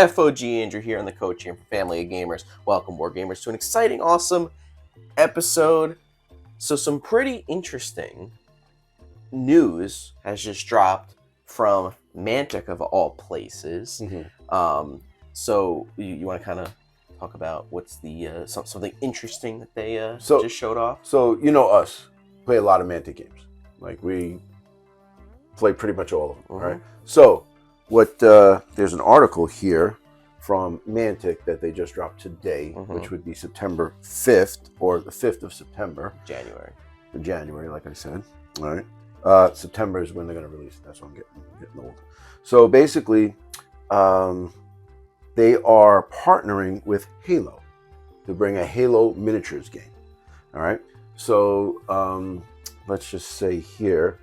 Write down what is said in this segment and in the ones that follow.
FOG Andrew here on the Coach here for Family of Gamers. Welcome, War Gamers, to an exciting, awesome episode. So some pretty interesting news has just dropped from Mantic of all places. So you want to kind of talk about what's the something interesting that they just showed off? So you know us, play a lot of Mantic games. Like we play pretty much all of them, right? So what there's an article here from Mantic that they just dropped today, which would be September 5th or the 5th of September. January, like I said. All right. September is when they're going to release it. That's why I'm getting old. So basically, they are partnering with Halo to bring a Halo miniatures game. All right. So let's just say here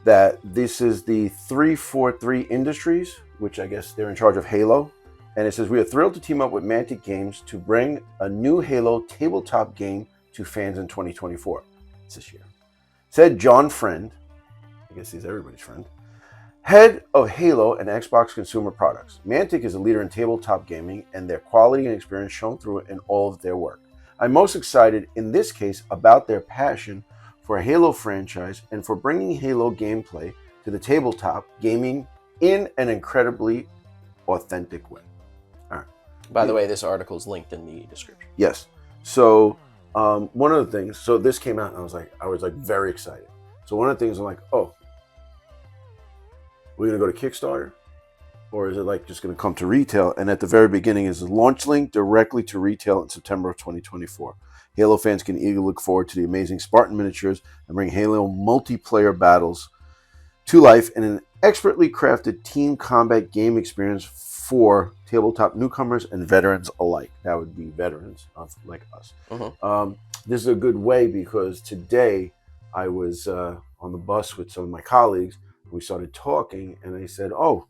that this is the 343 Industries, which I guess they're in charge of Halo. And it says, we are thrilled to team up with Mantic Games to bring a new Halo tabletop game to fans in 2024. It's this year. Said John Friend, I guess he's everybody's friend, head of Halo and Xbox consumer products. Mantic is a leader in tabletop gaming, and their quality and experience shown through in all of their work. I'm most excited in this case about their passion for a Halo franchise and for bringing Halo gameplay to the tabletop gaming in an incredibly authentic way. All right. By the way, this article is linked in the description. Yes. So one of the things, so this came out and I was very excited. So one of the things I'm like, oh, we're going to go to Kickstarter? Or is it like just going to come to retail? And at the very beginning is a launch link directly to retail in September of 2024. Halo fans can eagerly look forward to the amazing Spartan miniatures and bring Halo multiplayer battles to life in an expertly crafted team combat game experience for tabletop newcomers and veterans alike. That would be veterans like us. This is a good way because today I was on the bus with some of my colleagues. We started talking and I said, oh,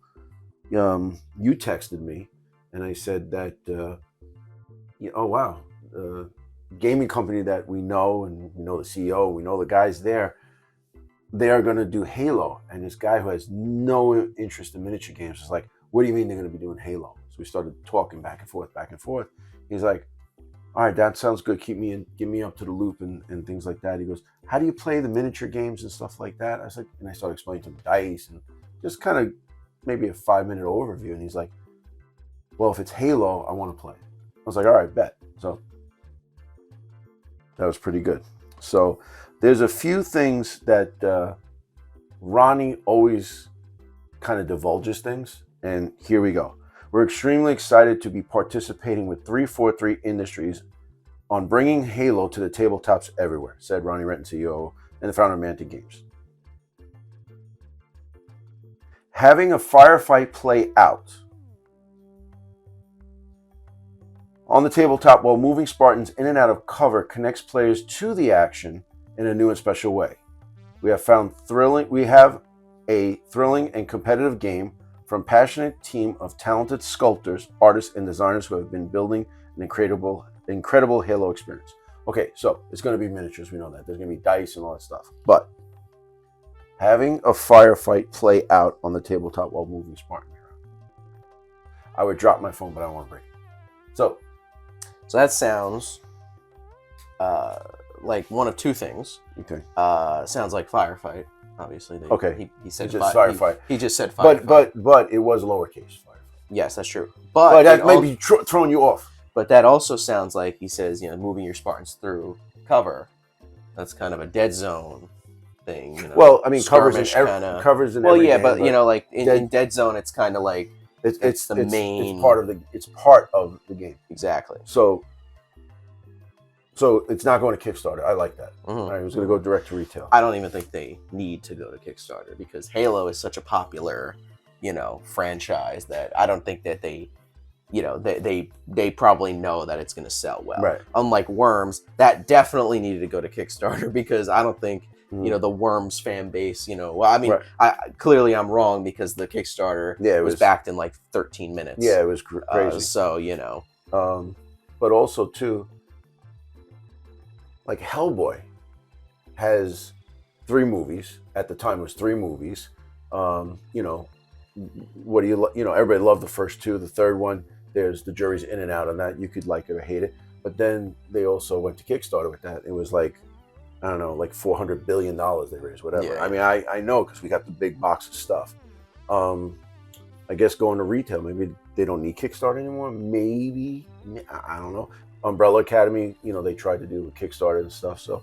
you texted me. And I said that, oh, wow. Gaming company that we know, and we know the CEO, we know the guys there, they are going to do Halo. And this guy who has no interest in miniature games is like, what do you mean they're going to be doing Halo? So we started talking back and forth. He's like, all right, that sounds good. Get me up to the loop and things like that. He goes, how do you play the miniature games and stuff like that? I was like, and I started explaining to him dice and just kind of maybe a 5-minute overview. And he's like, well, if it's Halo, I want to play. I was like, all right, bet. So that was pretty good. So there's a few things that Ronnie always kind of divulges things. And here we go. We're extremely excited to be participating with 343 Industries on bringing Halo to the tabletops everywhere, said Ronnie Renton, CEO and the founder of Mantic Games. Having a firefight play out on the tabletop while moving Spartans in and out of cover connects players to the action in a new and special way. We have a thrilling and competitive game from a passionate team of talented sculptors, artists, and designers who have been building an incredible Halo experience. Okay, so it's going to be miniatures. We know that. There's going to be dice and all that stuff. But having a firefight play out on the tabletop while moving Spartan around. I would drop my phone, but I don't want to break it. So that sounds like one of two things. Okay. Sounds like firefight. Obviously, he said firefight. He just said firefight. But it was lowercase firefight. Yes, that's true. But that might be throwing you off. But that also sounds like he says, moving your Spartans through cover. That's kind of a Deadzone thing. Well, I mean, covers in well, every yeah, game, but like in Deadzone, it's kind of like it's the main. It's part of the game. Exactly. So it's not going to Kickstarter. I like that. All right, it was going to go direct to retail. I don't even think they need to go to Kickstarter because Halo is such a popular, franchise that I don't think that they probably know that it's going to sell well. Right. Unlike Worms, that definitely needed to go to Kickstarter because I don't think the Worms fan base. Well, I mean, right. Clearly I'm wrong because the Kickstarter was backed in like 13 minutes. Yeah, it was crazy. But also too. Like Hellboy has 3 movies. At the time, it was 3 movies. what do you know? Everybody loved the first two. The third one, there's the jury's in and out on that. You could like it or hate it. But then they also went to Kickstarter with that. It was like, I don't know, like $400 billion they raised, whatever. Yeah. I mean, I know because we got the big box of stuff. I guess going to retail, maybe they don't need Kickstarter anymore. Maybe, I don't know. Umbrella Academy, they tried to do a Kickstarter and stuff. So,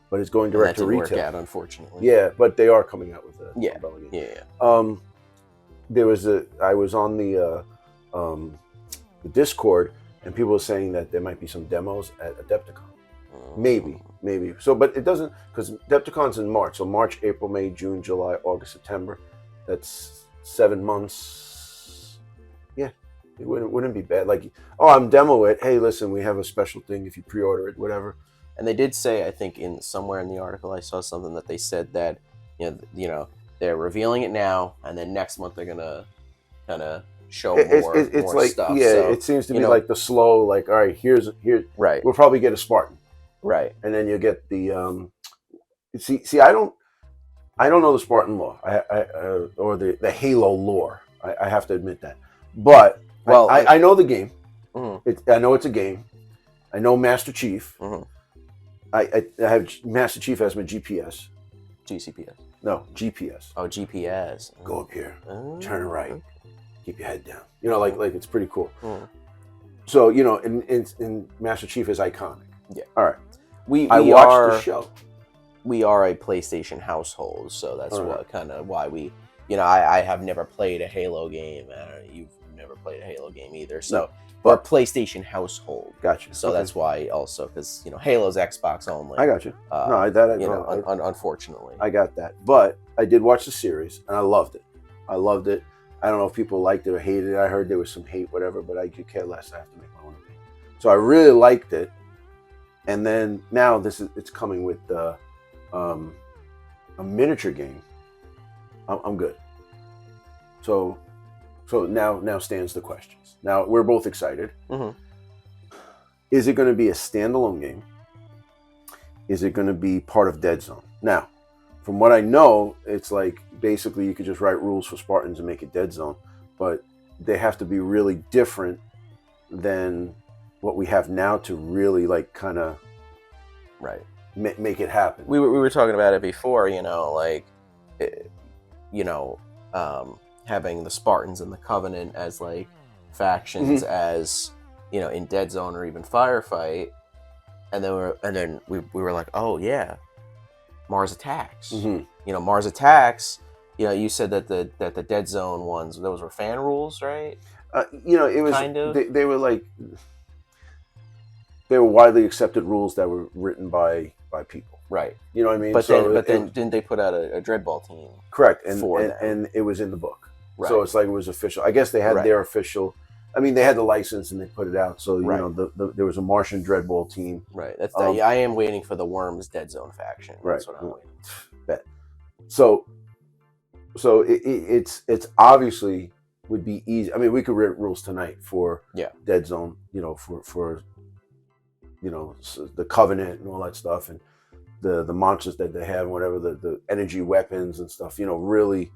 but it's going direct to retail. That didn't work out, unfortunately. Yeah, but they are coming out with a Umbrella game. Yeah. I was on the Discord, and people were saying that there might be some demos at Adepticon. Maybe. So, but it doesn't, because Adepticon's in March. So March, April, May, June, July, August, September. That's 7 months. Yeah, it wouldn't be bad. Like, I'm demo it. Hey, listen, we have a special thing if you pre-order it, whatever. And they did say, I think somewhere in the article I saw something that they said that they're revealing it now, and then next month they're gonna kind of show more like stuff. Yeah, so, it seems to be like the slow, like, all right, here's right. We'll probably get a Spartan, right, and then you get the see. I don't know the Spartan lore, or the Halo lore. I have to admit that, but I know the game. Mm-hmm. I know it's a game. I know Master Chief. Mm-hmm. I have Master Chief as my GPS. GCPS. No, GPS. Oh, GPS. Go up here. Turn right. Keep your head down. Like it's pretty cool. Mm. So, in Master Chief is iconic. Yeah. All right. I watched the show. We are a PlayStation household, so that's why we. I have never played a Halo game. You've never played a Halo game either, so. No. We're a PlayStation household. Gotcha. So that's why also, because Halo's Xbox only. I got you. Unfortunately, I got that. But I did watch the series and I loved it. I don't know if people liked it or hated it. I heard there was some hate, whatever, but I could care less. I have to make my own opinion. So I really liked it. And then now it's coming with a miniature game. I'm good. So now stands the questions. Now we're both excited. Mm-hmm. Is it going to be a standalone game? Is it going to be part of Deadzone? Now, from what I know, it's like basically you could just write rules for Spartans and make it Deadzone, but they have to be really different than what we have now to really like kind of make it happen. We were talking about it before, having the Spartans and the Covenant as like factions, mm-hmm. as in Deadzone or even Firefight, and then we were like, oh yeah, Mars Attacks. Mm-hmm. Mars Attacks. You said that the Deadzone ones, those were fan rules, right? It was kind of. They were like they were widely accepted rules that were written by people. Right. You know what I mean? But then didn't they put out a Dreadball team? Correct. And it was in the book. Right. So it's like it was official. I guess they had their official. I mean, they had the license and they put it out. So there was a Martian Dreadball team. Right. That's I am waiting for the Worms Deadzone faction. That's what I'm waiting for. Bet. So it's obviously would be easy. I mean, we could write rules tonight for Deadzone. For the Covenant and all that stuff, and the monsters that they have, and whatever the energy weapons and stuff. Really.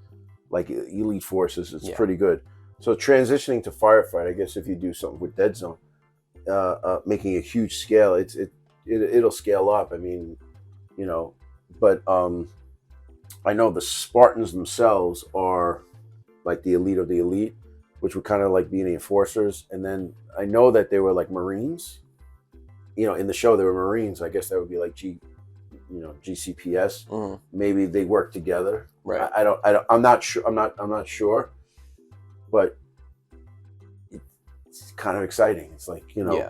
Like elite forces, it's pretty good. So transitioning to Firefight, I guess if you do something with Deadzone, making a huge scale, it'll scale up. I mean, but I know the Spartans themselves are like the elite of the elite, which were kind of like being the enforcers. And then I know that they were like Marines. In the show they were Marines. I guess that would be like GCPS. Mm-hmm. Maybe they work together. Right. I'm not sure. I'm not sure, but it's kind of exciting. It's like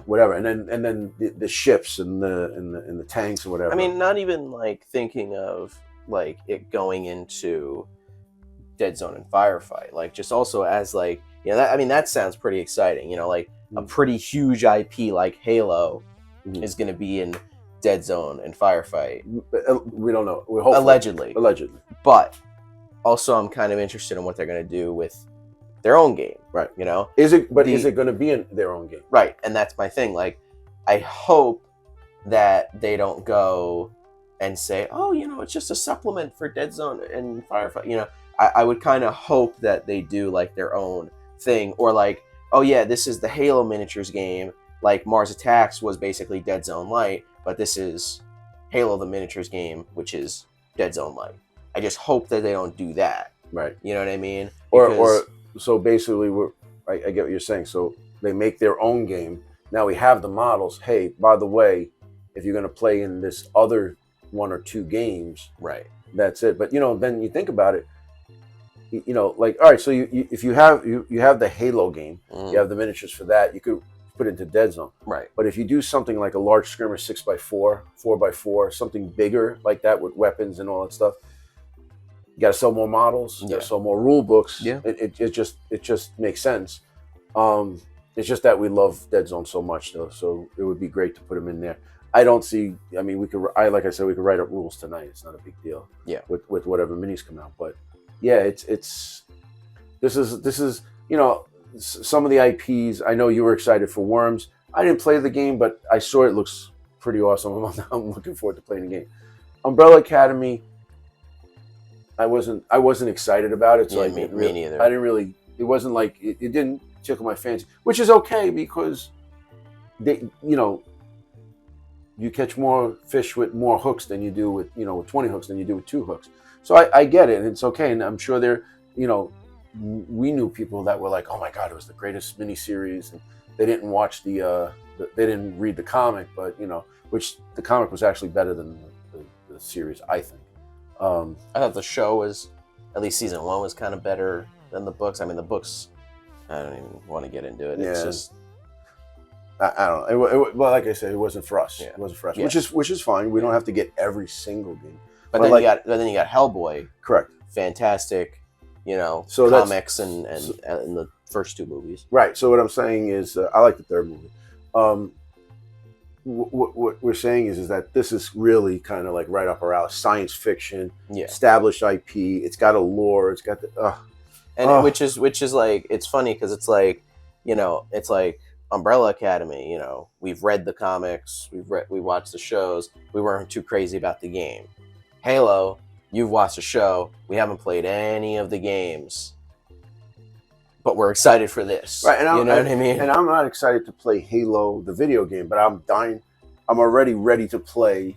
whatever. And then the ships and the tanks and whatever. I mean, not even like thinking of like it going into Deadzone and Firefight. Like just also as like that sounds pretty exciting. Like a pretty huge IP like Halo is going to be in Deadzone and Firefight. We don't know. Allegedly. But also, I'm kind of interested in what they're going to do with their own game. Right. Is it going to be in their own game? Right. And that's my thing. Like, I hope that they don't go and say, oh, it's just a supplement for Deadzone and Firefight. I would kind of hope that they do like their own thing, or like, oh yeah, this is the Halo miniatures game. Like Mars Attacks was basically Deadzone Light, but this is Halo the miniatures game, which is Deadzone Light. I just hope that they don't do that. Right. You know what I mean? Or so basically, I get what you're saying. So they make their own game. Now we have the models. Hey, by the way, if you're going to play in this other 1 or 2 games, right, that's it. But then you think about it. Like, all right, so if you have the Halo game, you have the miniatures for that. You could put it into Deadzone. Right. But if you do something like a large skirmish 6x4, 4x4, something bigger like that with weapons and all that stuff, you got to sell more models. You got to sell more rule books. Yeah. It just makes sense. It's just that we love Deadzone so much, though. So it would be great to put them in there. I don't see. I mean, like I said, we could write up rules tonight. It's not a big deal. Yeah. With whatever minis come out, but yeah, this is some of the IPs. I know you were excited for Worms. I didn't play the game, but I saw it looks pretty awesome. I'm looking forward to playing the game. Umbrella Academy. I wasn't excited about it. So me neither. I didn't really. It wasn't like it didn't tickle my fancy, which is okay because you catch more fish with more hooks than you do with 20 hooks than you do with 2 hooks. So I get it, and it's okay. And I'm sure we knew people that were like, oh my God, it was the greatest miniseries, and they didn't watch they didn't read the comic, but which the comic was actually better than the series, I think. I thought the show was, at least season 1 was kind of better than the books. I mean, the books, I don't even want to get into it. Yeah. It's just, I don't know. Well, like I said, it wasn't for us. Yeah. It wasn't for us, Yeah. which is fine. We don't have to get every single game. But then you got Hellboy. Correct. Fantastic, so comics and the first 2 movies. Right. So what I'm saying is, I like the 3rd movie. What we're saying is that this is really kind of like right up our alley. Science fiction, established IP. It's got a lore. It's got which is like, it's funny because it's like, it's like Umbrella Academy. We've read the comics, we watched the shows. We weren't too crazy about the game. Halo, you've watched the show. We haven't played any of the games, but we're excited for this. Right, and you know what I mean? And I'm not excited to play Halo, the video game, but I'm dying. I'm already ready to play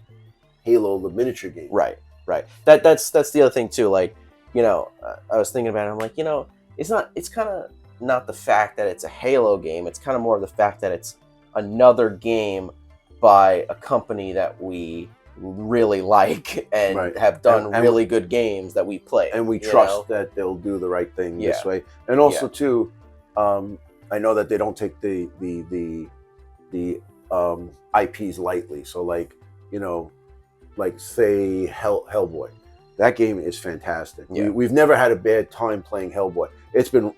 Halo, the miniature game. Right. That's the other thing too. Like, I was thinking about it. I'm like, it's kind of not the fact that it's a Halo game. It's kind of more of the fact that it's another game by a company that we really like and have done really good games that we play, and we trust that they'll do the right thing this way. And also too, I know that they don't take the IPs lightly. So like say Hellboy, that game is fantastic. We've never had a bad time playing Hellboy.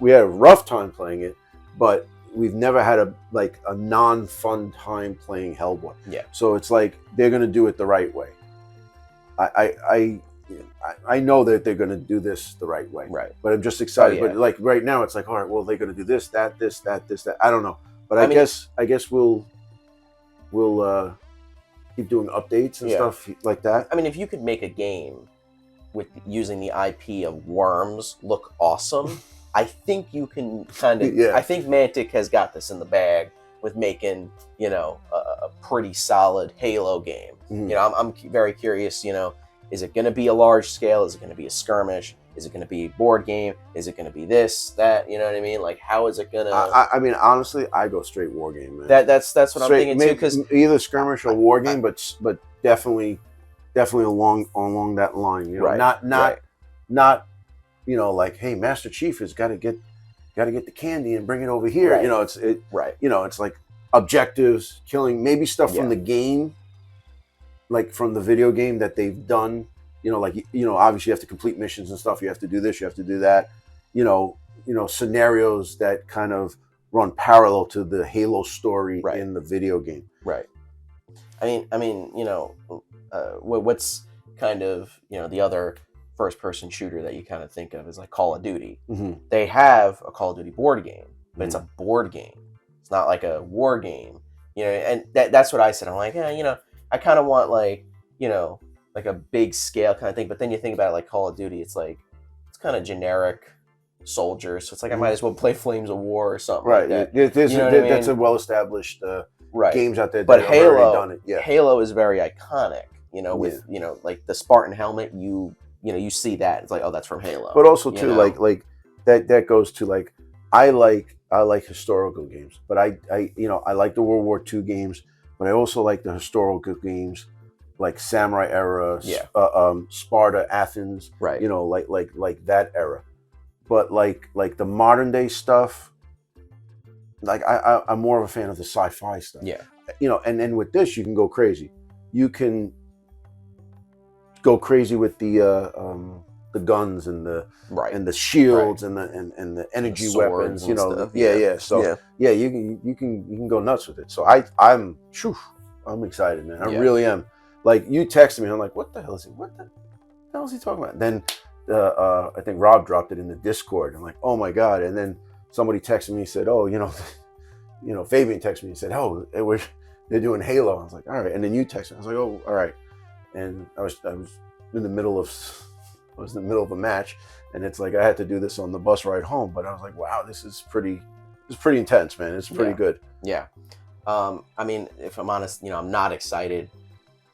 We had a rough time playing it, but we've never had a non-fun time playing Hellboy. Yeah. So it's like they're gonna do it the right way. I know that they're gonna do this the right way. Right. But I'm just excited. But like right now, it's like, all right, well, they're gonna do this, that. I don't know. But I guess we'll keep doing updates and stuff like that. I mean, if you could make a game with using the IP of Worms look awesome. I think you can kind of. I think Mantic has got this in the bag with making, a pretty solid Halo game. Mm-hmm. I'm very curious. Is it going to be a large scale? Is it going to be a skirmish? Is it going to be a board game? Is it going to be this, that? You know what I mean? Like, how is it going to? I mean, honestly, I go straight war game, man. That's what I'm thinking too. Because either skirmish or war game, but definitely along that line. Not. Like, hey, Master Chief has got to get the candy and bring it over here. Right. It's like objectives, killing, maybe stuff from the game, like from the video game that they've done. Obviously you have to complete missions and stuff. You have to do this. You have to do that. Scenarios that kind of run parallel to the Halo story in the video game. Right. I mean, what's kind of the other first-person shooter that you kind of think of is like Call of Duty. Mm-hmm. They have a Call of Duty board game, but it's a board game. It's not like a war game, and that's what I said. I'm like, I kind of want like a big scale kind of thing. But then you think about it like Call of Duty, it's it's kind of generic soldiers. So it's like I might as well play Flames of War or something Right. like that. That's a well-established Right. games out there. But that have already done it. Yeah. Halo is very iconic. With like the Spartan helmet, you see that it's like, oh, that's from Halo. But also too, like that goes to like I like historical games, but I like the World War II games, but I also like the historical games like Samurai era, Sparta, Athens, right? Like that era. But like the modern day stuff, like I'm more of a fan of the sci-fi stuff. Yeah. And then with this you can go crazy. You can go crazy with the guns and the shields and the energy weapons, stuff. So you can go nuts with it. So I'm excited, man. I really am. Like, you texted me, I'm like, what the hell is he talking about? Then I think Rob dropped it in the Discord. I'm like, oh my god. And then somebody texted me and said, oh, Fabian texted me and said, oh, they're doing Halo. I was like, all right. And then you texted me. I was like, oh, all right. And I was in the middle of a match, and it's like I had to do this on the bus ride home. But I was like, wow, this is pretty intense, man. It's pretty good. Yeah. I mean, if I'm honest, I'm not excited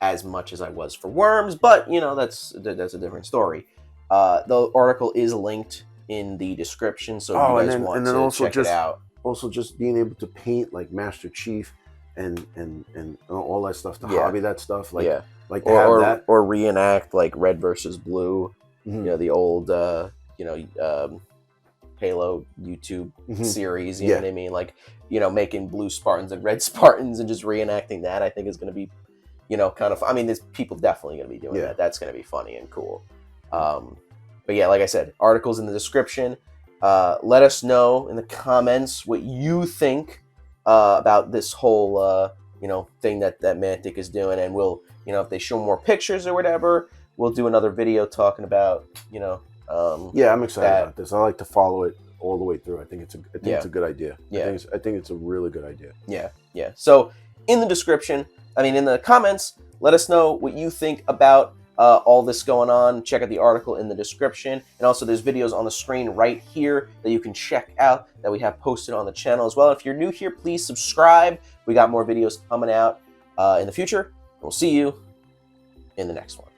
as much as I was for Worms, but that's a different story. The article is linked in the description, so if you guys want to check it out. Also, just being able to paint like Master Chief and all that stuff, to hobby that stuff, like or reenact like Red versus Blue, the old Halo YouTube series. You know what I mean? Like, making blue Spartans and red Spartans and just reenacting that, I think is going to be, kind of. I mean, there's people definitely going to be doing that. That's going to be funny and cool. But yeah, like I said, articles in the description. Let us know in the comments what you think about this whole thing that Mantic is doing, and we'll if they show more pictures or whatever, we'll do another video talking about I'm excited about this. I like to follow it all the way through. I think it's a good idea. I think it's a really good idea. Yeah. So in the comments, let us know what you think about all this going on. Check out the article in the description, and also there's videos on the screen right here that you can check out that we have posted on the channel as well. If you're new here, please subscribe. We got more videos coming out in the future. We'll see you in the next one.